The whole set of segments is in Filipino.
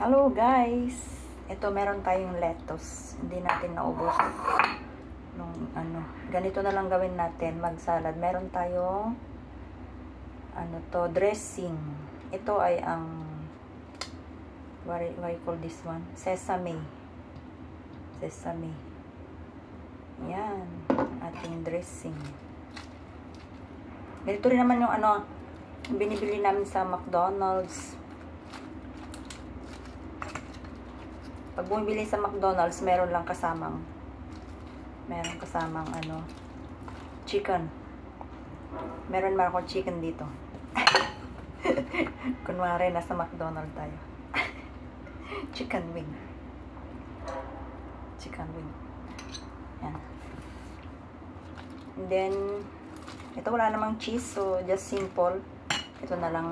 Hello guys! Ito meron tayong lettuce. Hindi natin naubos. Ganito na lang gawin natin, mag-salad. Meron tayong dressing. Ito ay ang what I call this one? Sesame. Sesame. Yan, ating dressing. Ganito rin naman yung binibili namin sa McDonald's. Pag bumibili sa McDonald's, meron kasamang chicken. Meron man akong chicken dito. Kunwari, nasa McDonald's tayo. Chicken wing. Chicken wing. Yan. And then, ito wala namang cheese, so just simple. Ito na lang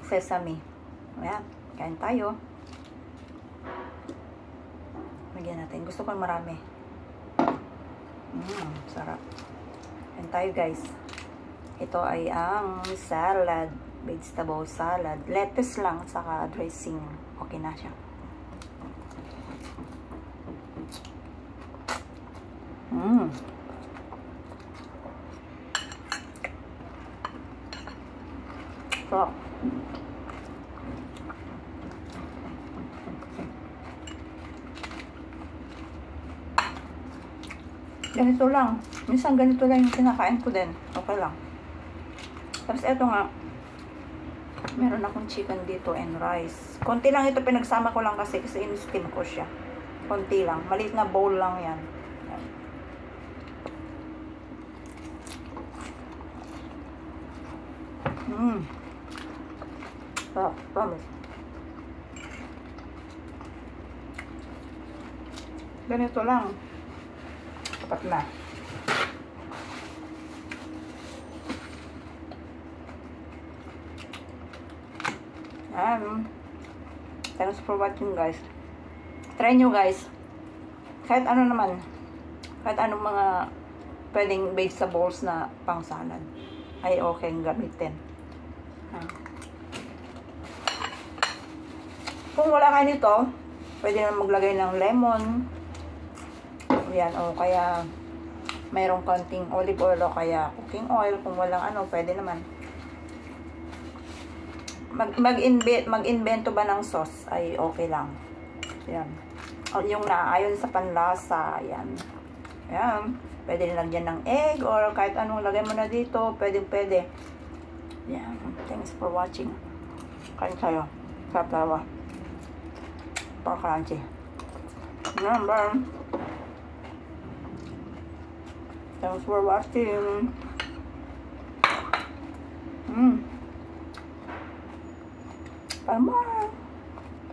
sesame. Ayan, kain tayo. Lagyan natin. Gusto ko marami. Sarap. Kain tayo guys. Ito ay ang salad. Vegetable salad. Lettuce lang, saka dressing. Okay na siya. Sarap. Ganito lang. Minsan ganito lang yung kinakain ko din. Okay lang. Tapos eto nga, meron akong chicken dito and rice. Konti lang ito, pinagsama ko lang kasi in-steam ko siya. Konti lang. Maliit na bowl lang yan. Sarap. Promise. Ganito lang. Tapat na. Thanks for watching guys. Try nyo guys. Kahit ano naman. Kahit anong mga pwedeng vegetables na pang salad ay okay gamitin. Kung wala kayo nito, pwede na maglagay ng lemon. Yan, o kaya mayroong konting olive oil o kaya cooking oil. Kung walang pwede naman. Mag-invento ba ng sauce ay okay lang. Yan. O yung naayon sa panlasa. Yan. Yan. Pwede nilagyan ng egg or kahit anong lagay mo na dito. Pwede. Yan. Thanks for watching. Kain tayo. Sarap tawa. Pa-crunchy. Yan, bye. Thanks for watching. Bye.